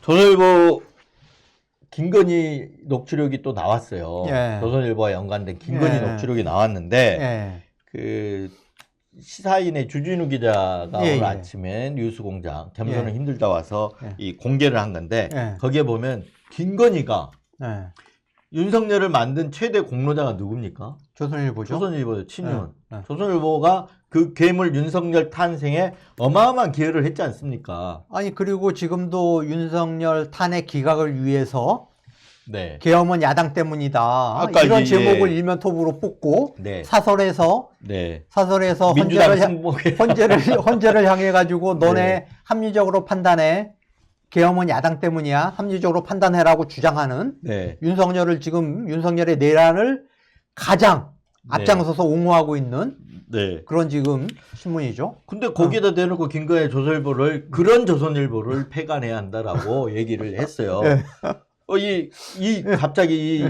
조선일보 김건희 녹취록이 또 나왔어요. 예. 조선일보와 연관된 김건희 예. 녹취록이 나왔는데 예. 그 시사인의 주진우 기자가 예, 오늘 예. 아침에 뉴스공장 겸손은 예. 힘들다 와서 예. 이 공개를 한 건데 예. 거기에 보면 김건희가 예. 윤석열을 만든 최대 공로자가 누굽니까? 조선일보죠. 조선일보죠. 친윤. 예. 예. 조선일보가 그 괴물 윤석열 탄생에 어마어마한 기여를 했지 않습니까? 아니 그리고 지금도 윤석열 탄핵 기각을 위해서 네. 계엄은 야당 때문이다. 아까 이런 이제, 제목을 예. 일면톱으로 뽑고 네. 사설에서 네. 헌재를, 승복에 헌재를 향해 가지고 너네 네. 합리적으로 판단해. 계엄은 야당 때문이야. 합리적으로 판단해라고 주장하는 네. 윤석열을 지금 윤석열의 내란을 가장 앞장서서 옹호하고 있는 네. 그런 지금 신문이죠. 근데 거기에다 대놓고 김건희 조선일보를 그런 조선일보를 폐간해야 한다라고 얘기를 했어요. 네. 갑자기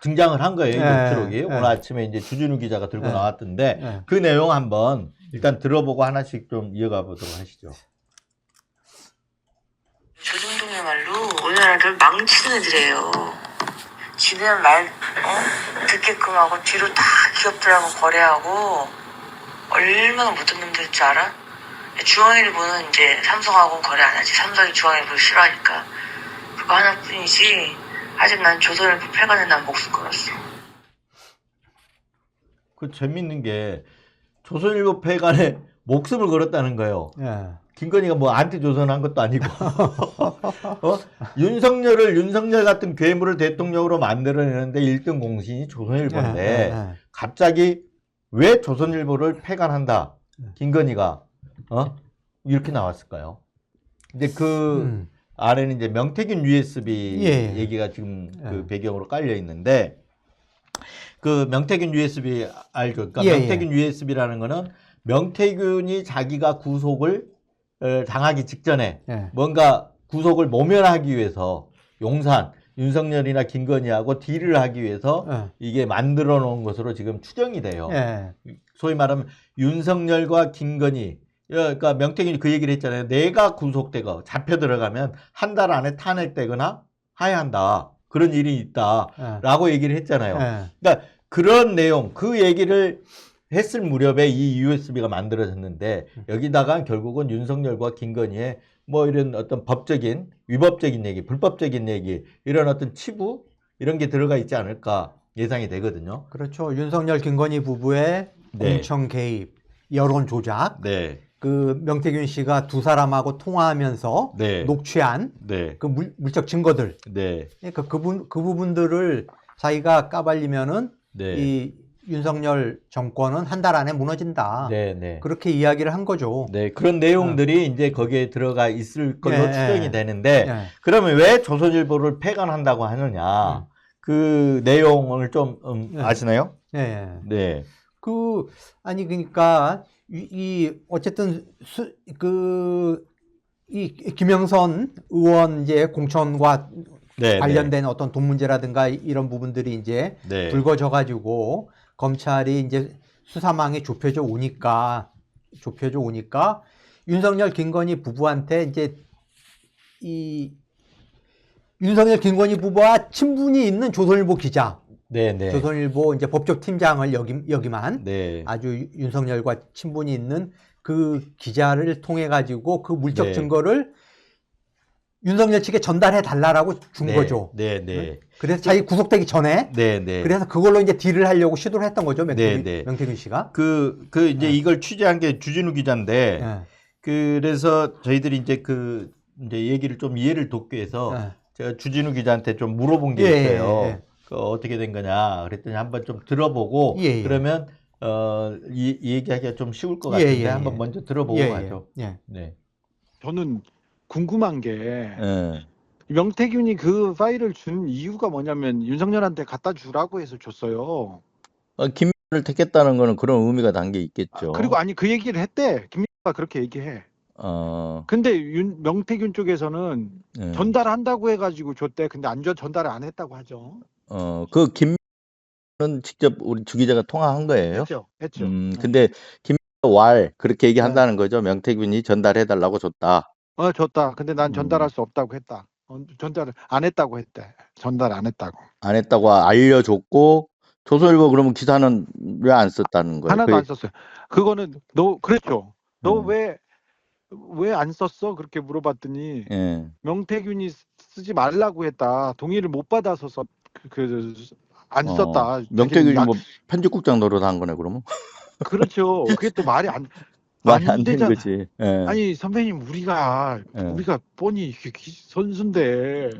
등장을 한 거예요. 이 네. 녹취록이. 네. 오늘 아침에 이제 주진우 기자가 들고 네. 나왔던데 네. 그 내용 한번 일단 들어보고 하나씩 좀 이어가 보도록 하시죠. 조중동이야말로 우리나라를 망치는 애들이에요. 지는 말 듣게끔 하고 뒤로 다 기업들하고 거래하고 얼마나 못된 놈들일 줄 알아? 중앙일보는 이제 삼성하고 거래 안 하지. 삼성이 중앙일보를 싫어하니까. 그거 하나뿐이지. 아직 난 조선일보 폐간에 난 목숨 걸었어. 그 재밌는 게 조선일보 폐간에 목숨을 걸었다는 거예요. 예. 김건희가 뭐 안티조선한 것도 아니고 윤석열 같은 괴물을 대통령으로 만들어내는데 1등 공신이 조선일보인데 갑자기 왜 조선일보를 폐간한다 김건희가 이렇게 나왔을까요? 근데 그 아래는 이제 명태균 USB 예. 얘기가 지금 그 배경으로 깔려 있는데 그 명태균 USB 알죠? 그러니까 명태균 USB라는 거는 명태균이 자기가 구속을 당하기 직전에 뭔가 구속을 모면하기 위해서 용산 윤석열이나 김건희하고 딜을 하기 위해서 이게 만들어 놓은 것으로 지금 추정이 돼요. 소위 말하면 윤석열과 김건희, 그러니까 명태균이 그 얘기를 했잖아요. 내가 구속되고 잡혀 들어가면 한 달 안에 탄핵되거나 하야한다. 그런 일이 있다라고 얘기를 했잖아요. 그러니까 그런 내용, 그 얘기를 했을 무렵에 이 USB가 만들어졌는데 여기다가 결국은 윤석열과 김건희의 뭐 이런 어떤 법적인, 위법적인 얘기, 불법적인 얘기 이런 어떤 치부 이런 게 들어가 있지 않을까 예상이 되거든요. 그렇죠. 윤석열 김건희 부부의 공천 개입, 여론 조작, 그 명태균 씨가 두 사람하고 통화하면서 녹취한 그 물적 증거들, 그러니까 그 부분들을 자기가 까발리면은 이 윤석열 정권은 한 달 안에 무너진다. 그렇게 이야기를 한 거죠. 그런 내용들이 이제 거기에 들어가 있을 걸로 추정이 되는데 그러면 왜 조선일보를 폐간한다고 하느냐? 그 내용을 좀 아시나요? 아니 그러니까 어쨌든 이 김영선 의원 이제 공천과 관련된 어떤 돈 문제라든가 이런 부분들이 이제 불거져 가지고 검찰이 이제 수사망이 좁혀져 오니까 윤석열 김건희 부부한테 이제 이 윤석열 김건희 부부와 친분이 있는 조선일보 기자, 조선일보 이제 법적 팀장을 역임한 아주 윤석열과 친분이 있는 그 기자를 통해 가지고 그 물적 증거를 윤석열 측에 전달해 달라고 준 거죠. 그래서 자기 구속되기 전에 그래서 그걸로 이제 딜을 하려고 시도를 했던 거죠. 명태균 씨가. 이제 이걸 취재한 게 주진우 기자인데 그래서 저희들이 이제 이제 얘기를 좀 이해를 돕기 위해서 제가 주진우 기자한테 좀 물어본 게 있어요. 어떻게 된 거냐 그랬더니 한번 좀 들어보고 그러면 이 얘기하기가 좀 쉬울 것 같은데 한번 먼저 들어보고 가죠. 저는 궁금한 게 명태균이 그 파일을 준 이유가 뭐냐면 윤석열한테 갖다 주라고 해서 줬어요. 김명을 택했다는 거는 그런 의미가 담겨 있겠죠. 그리고 아니 그 얘기를 했대. 김명수가 그렇게 얘기해. 근데 명태균 쪽에서는 전달한다고 해가지고 줬대. 근데 전달을 안 했다고 하죠. 그 김명은 직접 우리 주 기자가 통화한 거예요? 했죠. 근데 김명와 그렇게 얘기한다는 거죠. 명태균이 전달해달라고 줬다. 줬다. 근데 난 전달할 수 없다고 했다. 전달을 안 했다고 했대. 전달 안 했다고. 안 했다고 알려줬고 조선일보 그러면 기사는 왜 안 썼다는 거예요? 하나도 안 썼어요. 그거는 그랬죠. 너 음. 왜 안 썼어? 그렇게 물어봤더니 예. 명태균이 쓰지 말라고 했다. 동의를 못 받아서 안 썼다. 명태균이 뭐 편집국장 노릇한 거네 그러면? 그렇죠. 그게 또 말이 안 안 되는 거지. 예. 아니 선배님 우리가 뻔히 선수인데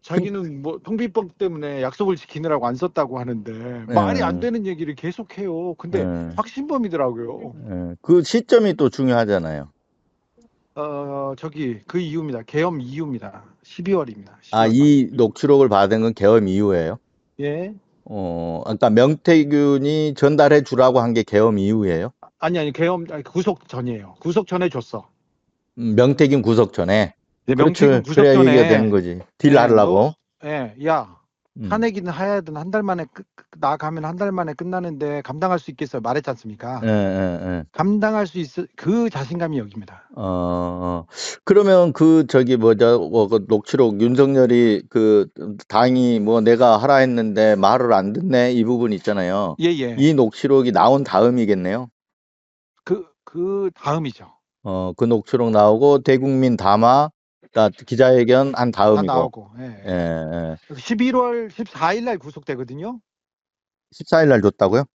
자기는 뭐 통비법 때문에 약속을 지키느라고 안 썼다고 하는데 말이 안 되는 얘기를 계속해요. 근데 확신범이더라고요. 그 시점이 또 중요하잖아요. 그 이유입니다. 계엄 이유입니다. 12월입니다. 이 녹취록을 받은 건 계엄 이후예요? 예. 그러니까 명태균이 전달해 주라고 한 게 계엄 이후예요? 아니 구속 전이에요. 구속 전에 줬어. 명태균 구속 전에. 네, 그렇죠. 명태균 구속 그래야 전에 얘기가 되는 거지. 딜 하려고. 야, 탄핵이든 하야든 한 달 만에 나가면 한 달 만에 끝나는데 감당할 수 있겠어요? 말했지 않습니까? 감당할 수 있을 그 자신감이 여기입니다. 그러면 그 녹취록 윤석열이 당이 뭐 내가 하라 했는데 말을 안 듣네 이 부분 있잖아요. 예. 이 녹취록이 나온 다음이겠네요. 그 다음이죠. 그 녹취록 나오고 대국민 담화 기자회견 한 다음이고. 나오고. 11월 14일 날 구속되거든요. 14일 날 줬다고요?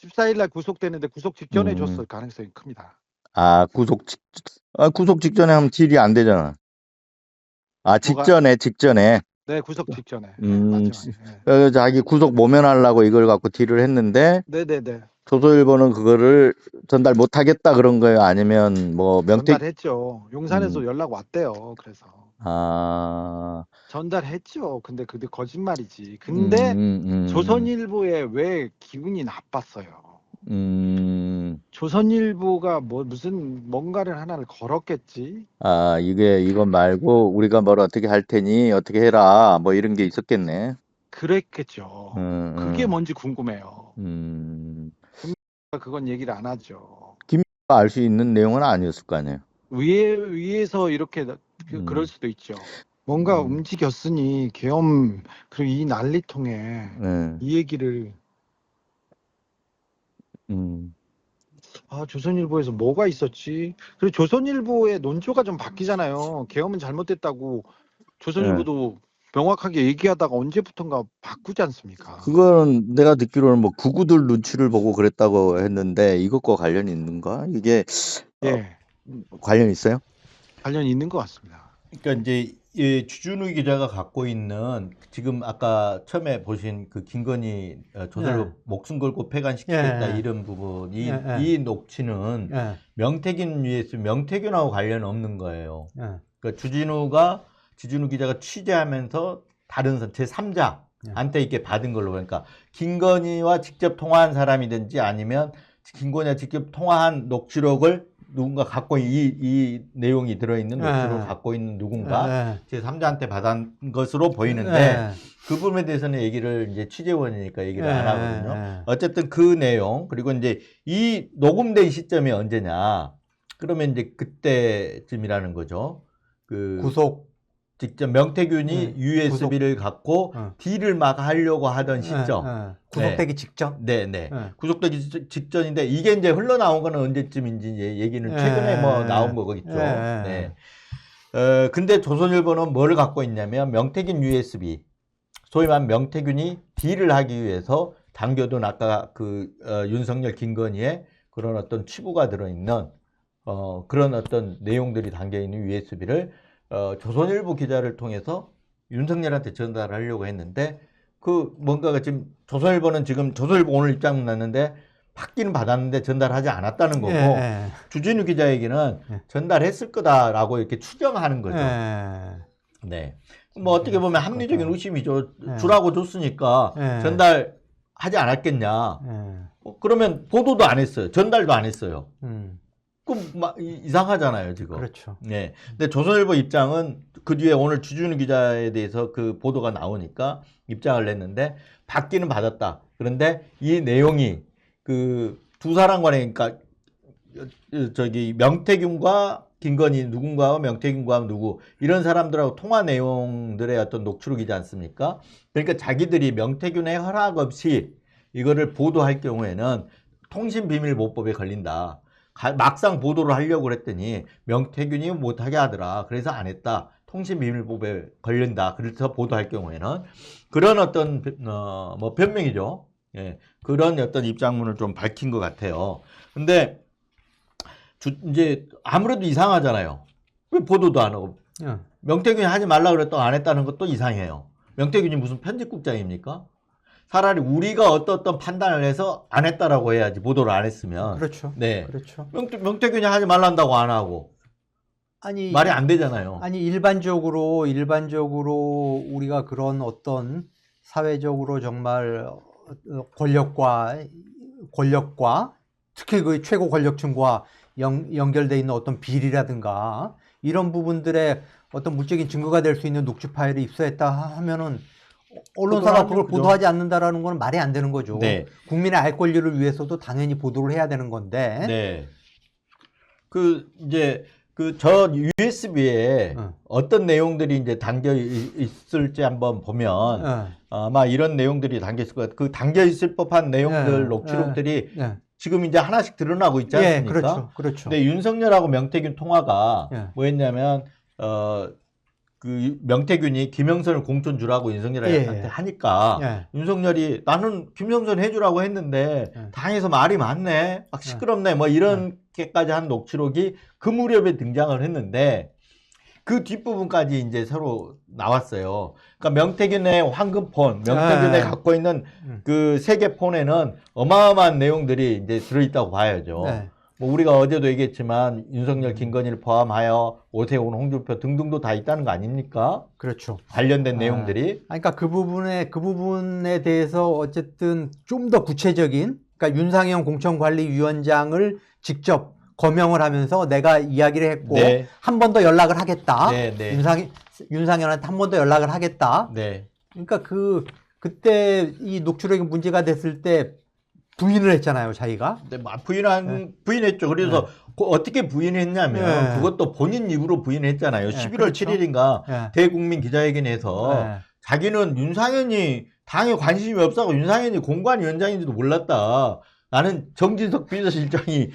14일 날 구속되는데 구속 직전에 줬을 가능성이 큽니다. 구속 직전에 하면 딜이 안 되잖아. 직전에. 네, 구속 직전에. 자기 구속 모면하려고 이걸 갖고 딜을 했는데. 네네네. 조선일보는 그거를 전달 못 하겠다 그런 거예요? 아니면 뭐 전달했죠. 용산에서 연락 왔대요. 그래서. 전달했죠. 근데 그게 거짓말이지. 근데 조선일보에 왜 기분이 나빴어요? 조선일보가 무슨 뭔가를 하나를 걸었겠지. 이건 말고 우리가 뭘 어떻게 할 테니 어떻게 해라 뭐 이런 게 있었겠네. 그랬겠죠. 그게 뭔지 궁금해요. 그건 얘기를 안 하죠. 김미화가 알 수 있는 내용은 아니었을 거 아니에요. 위에서 이렇게 그럴 수도 있죠. 뭔가 움직였으니 계엄 그리고 이 난리통에 이 얘기를 조선일보에서 뭐가 있었지? 그리고 조선일보의 논조가 좀 바뀌잖아요. 계엄은 잘못됐다고 조선일보도 명확하게 얘기하다가 언제부턴가 바꾸지 않습니까? 그거는 내가 듣기로는 뭐 구구들 눈치를 보고 그랬다고 했는데 이것과 관련이 있는가? 이게 관련 있어요? 관련 있는 것 같습니다. 그러니까 이제 주준우 기자가 갖고 있는 지금 아까 처음에 보신 그 김건희 조선일보 목숨 걸고 폐간시키겠다 이런 부분이 이 녹취는 명태균 명태균하고 관련 없는 거예요. 그러니까 주진우 기자가 취재하면서 다른 제3자한테 이렇게 받은 걸로 그러니까 김건희와 직접 통화한 사람이든지 아니면 김건희와 직접 통화한 녹취록을 누군가 갖고 이 내용이 들어있는 녹취록을 갖고 있는 누군가 제3자한테 받은 것으로 보이는데 그 부분에 대해서는 얘기를 이제 취재원이니까 얘기를 안 하거든요. 어쨌든 그 내용 그리고 이제 이 녹음된 시점이 언제냐 그러면 이제 그때쯤이라는 거죠. 구속 직접 명태균이 USB를 갖고 딜을 막 하려고 하던 시점. 구속되기 직전? 네네. 구속되기 직전인데 이게 이제 흘러나온 거는 언제쯤인지 얘기는 최근에 뭐 나온 거겠죠. 네. 근데 조선일보는 뭐를 갖고 있냐면 명태균 USB. 소위 말하면 명태균이 딜을 하기 위해서 당겨둔 아까 윤석열 김건희의 그런 어떤 치부가 들어있는 그런 어떤 내용들이 담겨있는 USB를 조선일보 기자를 통해서 윤석열한테 전달하려고 했는데 뭔가가 지금 조선일보 오늘 입장 났는데 받기는 받았는데 전달하지 않았다는 거고 주진우 기자 얘기는 전달했을 거다라고 이렇게 추정하는 거죠. 네. 뭐 어떻게 보면 합리적인 의심이죠. 주라고 줬으니까 전달하지 않았겠냐. 그러면 보도도 안 했어요. 전달도 안 했어요. 막 이상하잖아요, 지금. 그렇죠. 네. 근데 조선일보 입장은 그 뒤에 오늘 주준우 기자에 대해서 그 보도가 나오니까 입장을 냈는데 받기는 받았다. 그런데 이 내용이 두 사람 간에 그러니까 명태균과 김건희 누군가와 명태균과 누구 이런 사람들하고 통화 내용들의 어떤 녹취록이지 않습니까? 그러니까 자기들이 명태균의 허락 없이 이거를 보도할 경우에는 통신비밀보호법에 걸린다. 막상 보도를 하려고 그랬더니 명태균이 못하게 하더라. 그래서 안 했다. 통신비밀보호법에 걸린다. 그래서 보도할 경우에는 그런 어떤 뭐 변명이죠. 예, 그런 어떤 입장문을 좀 밝힌 것 같아요. 근데 이제 아무래도 이상하잖아요. 왜 보도도 안 하고 명태균이 하지 말라 그랬다고 안 했다는 것도 이상해요. 명태균이 무슨 편집국장입니까? 차라리 우리가 어떤 판단을 해서 안 했다라고 해야지 보도를 안 했으면. 그렇죠. 네. 그렇죠. 명태균이 하지 말란다고 안 하고 아니 말이 안 되잖아요. 아니 일반적으로 우리가 그런 어떤 사회적으로 정말 권력과 특히 그 최고 권력층과 연결돼 있는 어떤 비리라든가 이런 부분들의 어떤 물적인 증거가 될 수 있는 녹취 파일을 입수했다 하면은 언론사가 그걸 보도하지 않는다라는 건 말이 안 되는 거죠. 네. 국민의 알 권리를 위해서도 당연히 보도를 해야 되는 건데. 네. 저 USB에 어떤 내용들이 이제 담겨 있을지 한번 보면 아마 이런 내용들이 담겨 있을 것 같아요. 그 담겨 있을 법한 내용들, 녹취록들이 지금 이제 하나씩 드러나고 있지 않습니까? 그렇죠. 그렇죠. 근데 윤석열하고 명태균 통화가 뭐였냐면, 그 명태균이 김영선을 공천 주라고 윤석열한테 하니까 윤석열이 나는 김영선 해주라고 했는데 당에서 말이 많네, 막 시끄럽네, 뭐 이렇게까지 한 녹취록이 그 무렵에 등장을 했는데 그 뒷부분까지 이제 새로 나왔어요. 그러니까 명태균의 황금폰, 명태균이 갖고 있는 그 세계 폰에는 어마어마한 내용들이 이제 들어있다고 봐야죠. 뭐 우리가 어제도 얘기했지만 윤석열, 김건희를 포함하여 오세훈, 홍준표 등등도 다 있다는 거 아닙니까? 그렇죠. 관련된 내용들이. 그러니까 그 부분에 대해서 어쨌든 좀 더 구체적인, 그러니까 윤상현 공천관리위원장을 직접 거명을 하면서 내가 이야기를 했고 한 번 더 연락을 하겠다. 윤상현한테 한 번 더 연락을 하겠다. 그러니까 그때 이 녹취록이 문제가 됐을 때 부인을 했잖아요, 자기가. 부인했죠. 그래서 어떻게 부인했냐면 그것도 본인 입으로 부인했잖아요. 11월 그렇죠. 7일인가 대국민 기자회견에서 자기는 윤상현이 당에 관심이 없어서 윤상현이 공관위원장인지도 몰랐다. 나는 정진석 비서실장이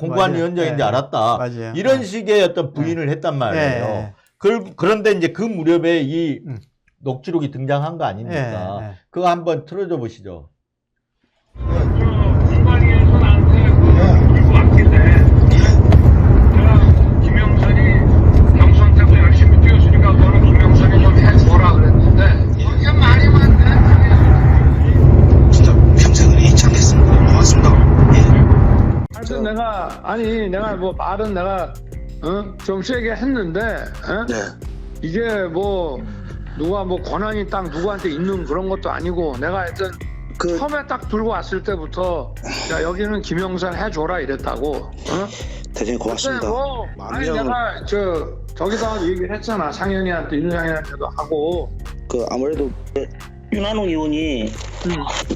공관위원장인지 알았다. 맞아요. 이런 식의 어떤 부인을 했단 말이에요. 그런데 이제 그 무렵에 이 녹취록이 등장한 거 아닙니까? 그거 한번 틀어줘 보시죠. 공관위에서 나한테 그리고 왔길래 내가 김영선이 경선태도 열심히 뛰었으니까 너는 김영선이 좀 해줘라 그랬는데 거기가 말이 많네. 진짜 평생을 이창했습니다. 고맙습니다. 하여튼 내가 뭐 말은 내가 좀 세게 했는데 이게 뭐 누가 뭐 권한이 딱 누구한테 있는 그런 것도 아니고 내가 하여튼 처음에 딱 들고 왔을 때부터 야 여기는 김영선 해줘라 이랬다고. 대장님 고맙습니다. 뭐 아니 내가 저기다 얘기를 했잖아. 상현이한테 윤상현한테도 하고. 그 아무래도 윤한홍 의원이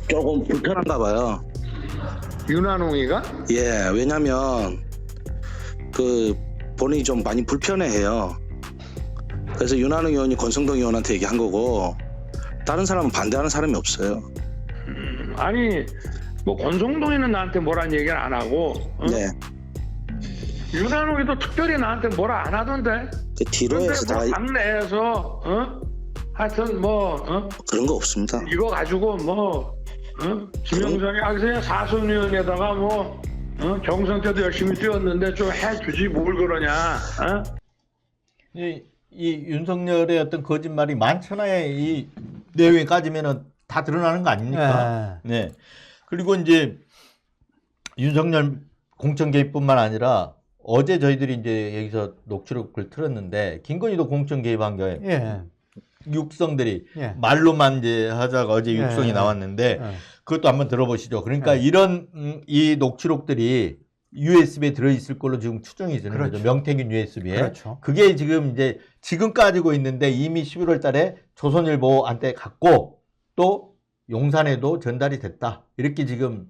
조금 불편한가 봐요. 윤한홍이가? 예, 왜냐면 그 본인이 좀 많이 불편해해요. 그래서 윤한홍 의원이 권성동 의원한테 얘기한 거고 다른 사람은 반대하는 사람이 없어요. 아니 뭐 권성동이는 나한테 뭐란 얘기를 안 하고 윤한홍이도 특별히 나한테 뭐라 안 하던데. 그 뒤로 해서 다 당내에서 하여튼 뭐 그런 거 없습니다. 이거 가지고 뭐 김영선이 그냥 사선위원회에다가 뭐 경선 때도 열심히 뛰었는데 좀 해주지 뭘 그러냐. 이 윤석열의 어떤 거짓말이 만천하에 이 내용에 까지면은 다 드러나는 거 아닙니까? 네. 그리고 이제 윤석열 공천 개입뿐만 아니라 어제 저희들이 이제 여기서 녹취록을 틀었는데 김건희도 공천 개입한 거예요. 육성들이 말로만 이제 하자가 어제 육성이 나왔는데 그것도 한번 들어보시죠. 그러니까 이런 이 녹취록들이 USB에 들어있을 걸로 지금 추정이 되는 거죠. 명태균 USB에. 그게 지금 이제 지금 가지고 있는데 이미 11월 달에 조선일보한테 갔고 또 용산에도 전달이 됐다. 이렇게 지금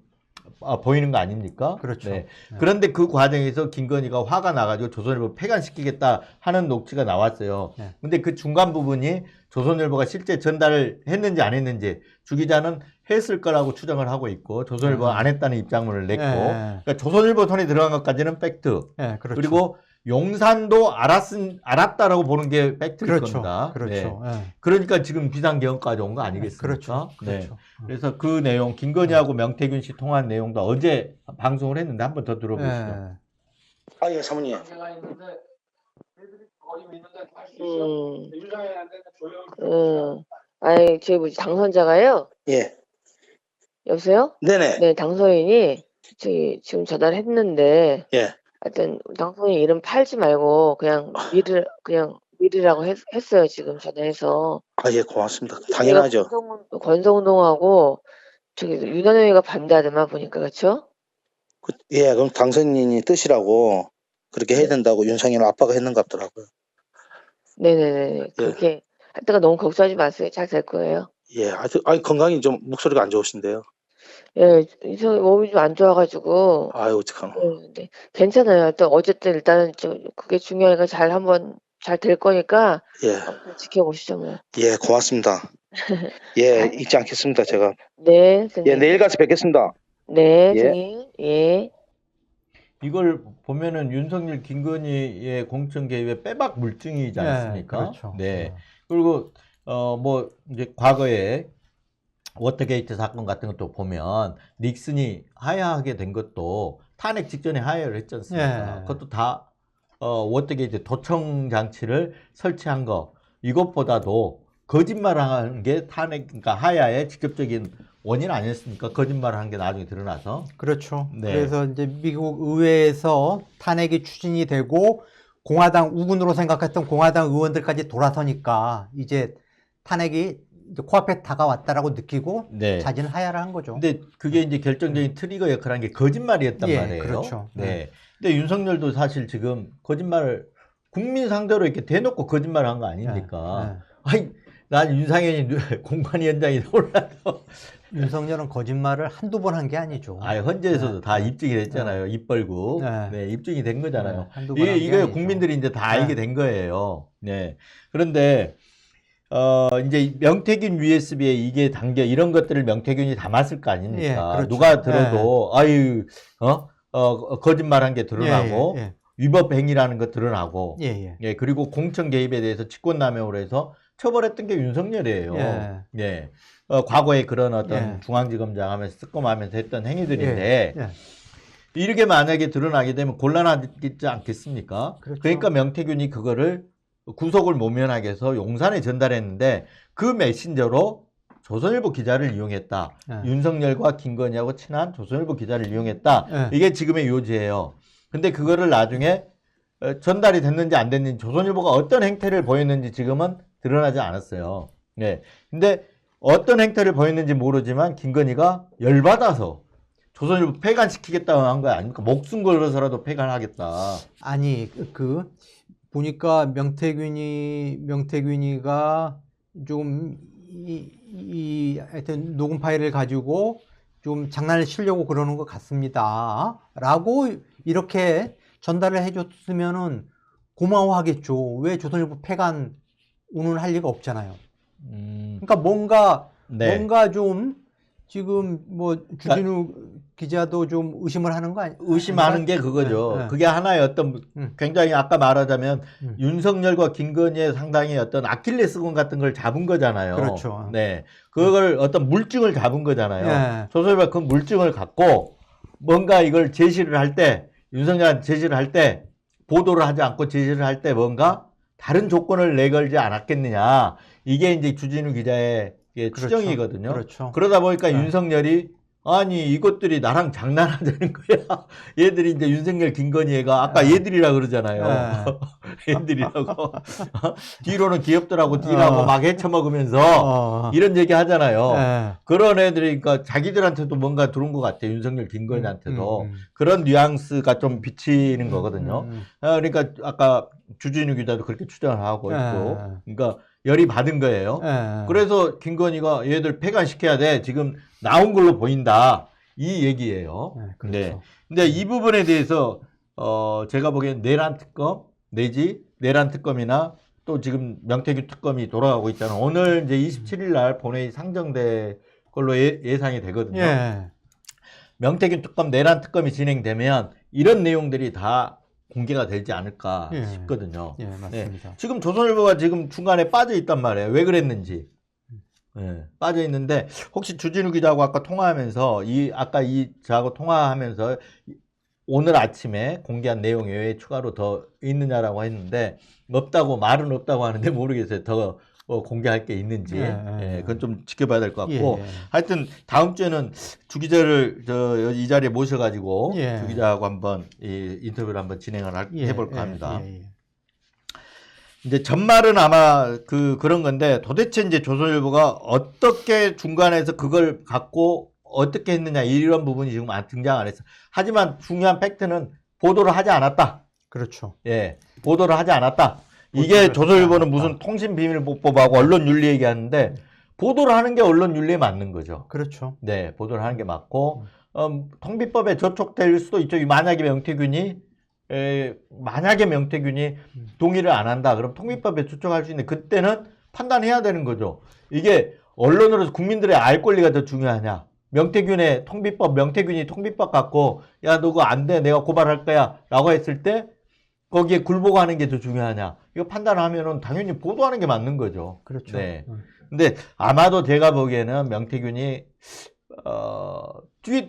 보이는 거 아닙니까? 그렇죠. 네. 그런데 그 과정에서 김건희가 화가 나가지고 조선일보 폐간시키겠다 하는 녹취가 나왔어요. 네. 근데 그 중간 부분이 조선일보가 실제 전달을 했는지 안 했는지 주 기자는 했을 거라고 추정을 하고 있고 조선일보가 안 했다는 입장문을 냈고 그러니까 조선일보 손에 들어간 것까지는 팩트. 네, 그렇죠. 그리고 용산도 알았다라고 보는 게 팩트일 그렇죠. 겁니다. 그렇죠. 네. 네. 그러니까 지금 비상계엄까지 온 거 아니겠습니까? 그렇죠. 네. 그렇죠. 그래서 그 내용, 김건희하고 명태균 씨 통화한 내용도 어제 방송을 했는데 한번 더 들어보시죠. 네. 아, 예, 사모님. 아니, 저희 뭐지, 당선자가요? 예. 여보세요? 네네. 네, 당선인이 저희 지금 전화를 했는데, 예. 하여튼 당선인 이름 팔지 말고 그냥 미르라고 했어요, 지금 전화해서. 아, 예, 고맙습니다. 당연하죠. 권성동하고 저기 윤한영이가 반대하더만 보니까, 그렇죠? 예, 그럼 당선인이 뜻이라고 그렇게 해야 된다고 윤상현 아빠가 했는 것 같더라고요. 네네네. 그렇게 할 때가 너무 걱정하지 마세요. 잘 될 거예요. 예, 아니, 건강이 좀 목소리가 안 좋으신데요. 예, 몸이 좀 안 좋아가지고. 아유, 어떡하노. 네, 괜찮아요. 또 어쨌든 일단은 그게 중요하니까 잘 될 거니까. 예. 한번 지켜보시죠, 뭐. 예, 고맙습니다. 예, 잊지 않겠습니다, 제가. 네, 예, 내일 가서 뵙겠습니다. 네, 예. 선생님. 예. 이걸 보면은 윤석열, 김건희의 공천 개입의 빼박 물증이지 않습니까? 네, 그렇죠. 네. 그리고 뭐 이제 과거에 워터게이트 사건 같은 것도 보면 닉슨이 하야하게 된 것도 탄핵 직전에 하야를 했지 않습니까? 네. 그것도 다 워터게이트 도청 장치를 설치한 거 이것보다도 거짓말한 게 탄핵, 그러니까 하야의 직접적인 원인 아니었습니까? 거짓말을 한 게 나중에 드러나서. 그렇죠. 네. 그래서 이제 미국 의회에서 탄핵이 추진이 되고 공화당 우군으로 생각했던 공화당 의원들까지 돌아서니까 이제 탄핵이 이제 코앞에 다가왔다라고 느끼고 네. 자진 하야를 한 거죠. 근데 그게 이제 결정적인 트리거 역할을 한 게 거짓말이었단 예, 말이에요. 그렇죠. 네. 근데 윤석열도 사실 지금 거짓말을 국민 상대로 이렇게 대놓고 거짓말을 한 거 아닙니까? 아니, 난 윤상현이 공관위원장이 올라서 윤석열은 거짓말을 한두 번 한 게 아니죠. 아, 헌재에서도 다 입증이 됐잖아요. 입 벌고. 네, 입증이 된 거잖아요. 이거 국민들이 이제 다 알게 된 거예요. 네. 그런데 이제 명태균 USB에 이게 담겨 이런 것들을 명태균이 담았을 거 아닙니까? 예, 그렇죠. 누가 들어도 아유, 거짓말한 게 드러나고 위법 행위라는 거 드러나고. 예, 그리고 공천 개입에 대해서 직권남용으로 해서 처벌했던 게 윤석열이에요. 예. 과거에 그런 어떤 중앙지검장 하면서 특검하면서 했던 행위들인데 이렇게 만약에 드러나게 되면 곤란하지 않겠습니까? 그렇죠. 그러니까 명태균이 그거를 구속을 모면하게 해서 용산에 전달했는데 그 메신저로 조선일보 기자를 이용했다. 윤석열과 김건희하고 친한 조선일보 기자를 이용했다. 이게 지금의 요지예요. 근데 그거를 나중에 전달이 됐는지 안 됐는지 조선일보가 어떤 행태를 보였는지 지금은 드러나지 않았어요. 네. 근데 어떤 행태를 보였는지 모르지만 김건희가 열받아서 조선일보 폐간시키겠다고 한 거 아닙니까? 목숨 걸어서라도 폐간하겠다. 아니, 보니까 명태균이가 좀 하여튼 녹음 파일을 가지고 좀 장난을 치려고 그러는 것 같습니다. 라고 이렇게 전달을 해줬으면은 고마워하겠죠. 왜 조선일보 폐간 운운할 리가 없잖아요. 그러니까 뭔가 좀 지금 뭐 주진우 기자도 좀 의심을 하는 거 아니에요? 의심하는 게 그거죠. 그게 하나의 어떤 굉장히 아까 말하자면 윤석열과 김건희의 상당히 어떤 아킬레스건 같은 걸 잡은 거잖아요. 그렇죠. 네, 그걸 어떤 물증을 잡은 거잖아요. 조선일보가 그 물증을 갖고 뭔가 이걸 제시를 할 때 윤석열한테 제시를 할 때 보도를 하지 않고 제시를 할 때 뭔가 다른 조건을 내걸지 않았겠느냐. 이게 이제 주진우 기자의 추정이거든요. 그렇죠. 그러다 보니까 윤석열이 아니 이것들이 나랑 장난하자는 거야. 얘들이 이제 윤석열 김건희가 아까 얘들이라 그러잖아요. 얘들이라고. 뒤로는 귀엽더라고 뒤라고 막 헤쳐먹으면서 이런 얘기 하잖아요. 그런 애들이 그러니까 자기들한테도 뭔가 들어온 것 같아요. 윤석열 김건희한테도. 그런 뉘앙스가 좀 비치는 거거든요. 그러니까 아까 주진우 기자도 그렇게 추정을 하고 있고. 그러니까 열이 받은 거예요. 그래서 김건희가 얘들 폐간시켜야 돼. 지금 나온 걸로 보인다. 이 얘기예요. 네, 그렇죠. 네. 근데 이 부분에 대해서 제가 보기엔 내란 특검 내지 내란 특검이나 또 지금 명태균 특검이 돌아가고 있잖아요. 오늘 이제 27일 날 본회의 상정될 걸로 예상이 되거든요. 예. 명태균 특검, 내란 특검이 진행되면 이런 내용들이 다 공개가 되지 않을까 예. 싶거든요. 예, 맞습니다. 지금 조선일보가 지금 중간에 빠져 있단 말이에요. 왜 그랬는지. 예, 빠져 있는데 혹시 주진우 기자하고 아까 통화하면서 아까 저하고 통화하면서 오늘 아침에 공개한 내용 외에 추가로 더 있느냐라고 했는데 말은 없다고 하는데 모르겠어요. 더 공개할 게 있는지. 그건 좀 지켜봐야 될 것 같고. 하여튼 다음 주에는 주 기자를 이 자리에 모셔가지고 주 기자하고 한번 인터뷰를 한번 진행을 해볼까 합니다. 이제 전말은 아마 그런 건데 도대체 이제 조선일보가 어떻게 중간에서 그걸 갖고 어떻게 했느냐 이런 부분이 지금 등장 안 했어. 하지만 중요한 팩트는 보도를 하지 않았다. 그렇죠. 예, 보도를 하지 않았다. 이게 조선일보는 무슨 통신비밀보호법하고 언론윤리 얘기하는데 보도를 하는 게 언론윤리에 맞는 거죠. 그렇죠. 네, 보도를 하는 게 맞고 통비법에 저촉될 수도 있죠. 만약에 명태균이 동의를 안 한다. 그럼 통비법에 저촉할 수 있는데 그때는 판단해야 되는 거죠. 이게 언론으로서 국민들의 알 권리가 더 중요하냐. 명태균이 통비법 갖고 야 너 그거 안 돼. 내가 고발할 거야. 라고 했을 때 거기에 굴복하는 게 더 중요하냐. 이거 판단하면은 당연히 보도하는 게 맞는 거죠. 그렇죠. 네. 근데 아마도 제가 보기에는 명태균이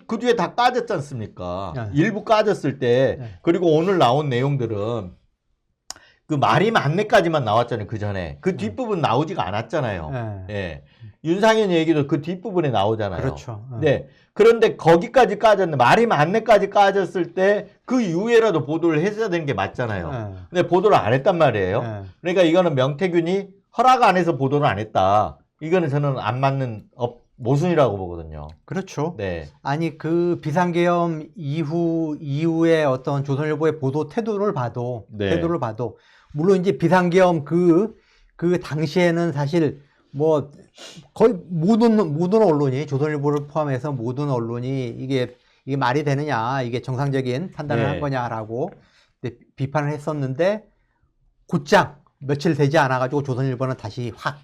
그 뒤에 다 까졌지 않습니까? 일부 까졌을 때 그리고 오늘 나온 내용들은 그 말이 맞네까지만 나왔잖아요. 그 전에 그 뒷부분 나오지가 않았잖아요. 예. 윤상현 얘기도 그 뒷부분에 나오잖아요. 그렇죠. 네. 그런데 거기까지 까졌는데 말이 맞네까지 까졌을 때 그 이후에라도 보도를 했어야 되는 게 맞잖아요. 근데 보도를 안 했단 말이에요. 그러니까 이거는 명태균이 허락 안 해서 보도를 안 했다. 이거는 저는 안 맞는 모순이라고 보거든요. 그렇죠. 네. 아니 그 비상계엄 이후에 어떤 조선일보의 보도 태도를 봐도 물론 이제 비상계엄 그 당시에는 사실 뭐 거의 모든 언론이 조선일보를 포함해서 모든 언론이 이게 말이 되느냐, 이게 정상적인 판단을 한 거냐라고 비판을 했었는데 곧장 며칠 되지 않아가지고 조선일보는 다시 확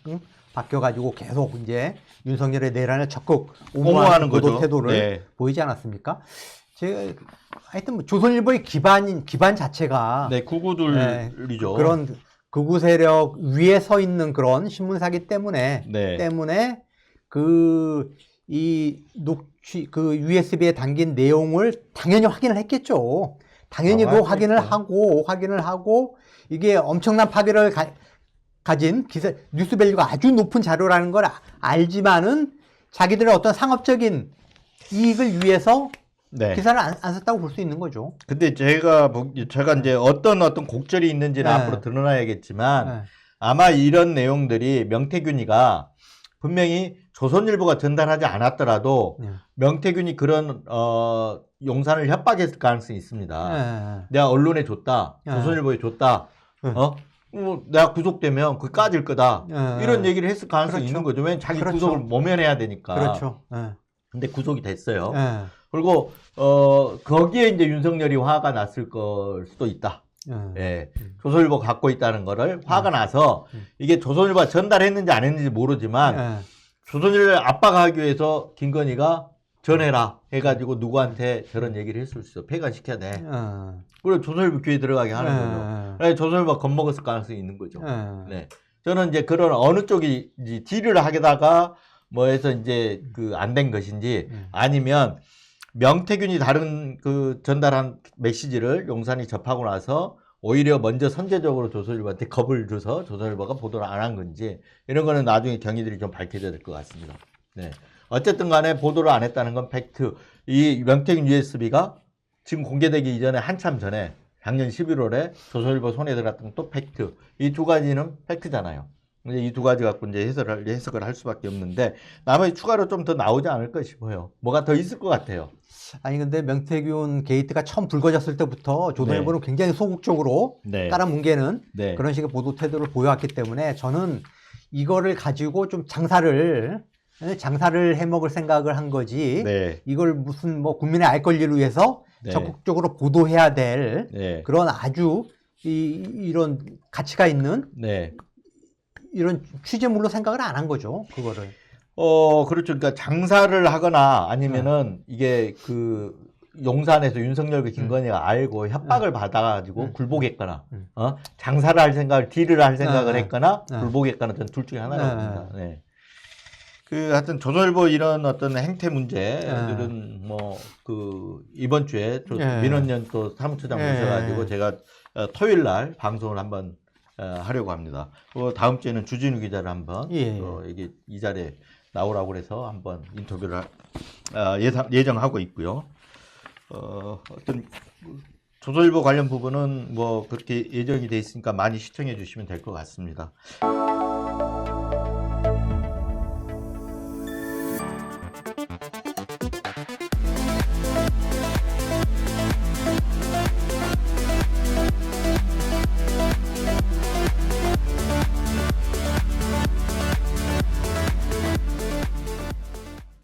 바뀌어가지고 계속 이제 윤석열의 내란을 적극 옹호하는 보도 태도를 보이지 않았습니까? 제가 하여튼 뭐 조선일보의 기반 자체가 구구들이죠. 그런 극우 세력 위에 서 있는 그런 신문사기 때문에 그 USB에 담긴 내용을 당연히 확인을 했겠죠. 당연히 그 확인을 하고 이게 엄청난 파괴를 가진 뉴스밸류가 아주 높은 자료라는 걸 알지만은 자기들의 어떤 상업적인 이익을 위해서 기사를 안 썼다고 볼 수 있는 거죠. 근데 제가 이제 어떤 곡절이 있는지는 앞으로 드러나야겠지만 아마 이런 내용들이 명태균이가 분명히 조선일보가 전달하지 않았더라도 명태균이 그런 용산을 협박했을 가능성이 있습니다. 내가 언론에 줬다. 조선일보에 줬다. 내가 구속되면 그 까질 거다. 이런 얘기를 했을 가능성이 있는 거죠. 왜냐면 자기 구속을 모면해야 되니까. 그렇죠. 근데 구속이 됐어요. 그리고 거기에 이제 윤석열이 화가 났을 걸 수도 있다. 조선일보 갖고 있다는 거를 화가 나서 이게 조선일보가 전달했는지 안 했는지 모르지만 조선일보를 압박하기 위해서 김건희가 전해라 해가지고 누구한테 저런 얘기를 했을 수 있어. 폐간시켜야 돼. 그리고 조선일보 귀에 들어가게 하는 거죠. 조선일보가 겁먹었을 가능성이 있는 거죠. 네. 저는 이제 그런 어느 쪽이 이제 딜을 하게다가 뭐 해서 이제 안 된 것인지 아니면 명태균이 다른 전달한 메시지를 용산이 접하고 나서 오히려 먼저 선제적으로 조선일보한테 겁을 줘서 조선일보가 보도를 안 한 건지 이런 거는 나중에 경위들이 좀 밝혀져야 될 것 같습니다. 네. 어쨌든 간에 보도를 안 했다는 건 팩트. 이 명태균 USB가 지금 공개되기 이전에 한참 전에 작년 11월에 조선일보 손에 들어갔던 또 팩트. 이 두 가지는 팩트잖아요. 이제 이 두 가지 갖고 이제 해석을 할 수밖에 없는데 나머지 추가로 좀 더 나오지 않을까 싶어요. 뭐가 더 있을 것 같아요. 아니 근데 명태균 게이트가 처음 불거졌을 때부터 조선일보는 굉장히 소극적으로 깔아뭉개는 그런 식의 보도 태도를 보여왔기 때문에 저는 이거를 가지고 좀 장사를 장사를 해 먹을 생각을 한 거지. 네. 이걸 무슨 뭐 국민의 알 권리를 위해서 네. 적극적으로 보도해야 될 네. 그런 아주 이런 가치가 있는 네. 이런 취재물로 생각을 안 한 거죠. 그거를. 그렇죠. 그러니까 장사를 하거나 아니면은 이게 그 용산에서 윤석열과 김건희가 알고 협박을 받아가지고 굴복했거나, 장사를 할 생각을, 딜을 할 생각을 했거나, 굴복했거나, 저는 둘 중에 하나라고 봅니다. 네. 하여튼 조선일보 이런 어떤 행태 문제들은 이번 주에 민원연 또 사무처장 모셔가지고 제가 토요일 날 방송을 한번 하려고 합니다. 다음 주에는 주진우 기자를 한번 이게 이 자리에 나오라고 그래서 한번 인터뷰를 예정하고 있고요. 어떤 조선일보 관련 부분은 뭐 그렇게 예정이 돼 있으니까 많이 시청해 주시면 될 것 같습니다.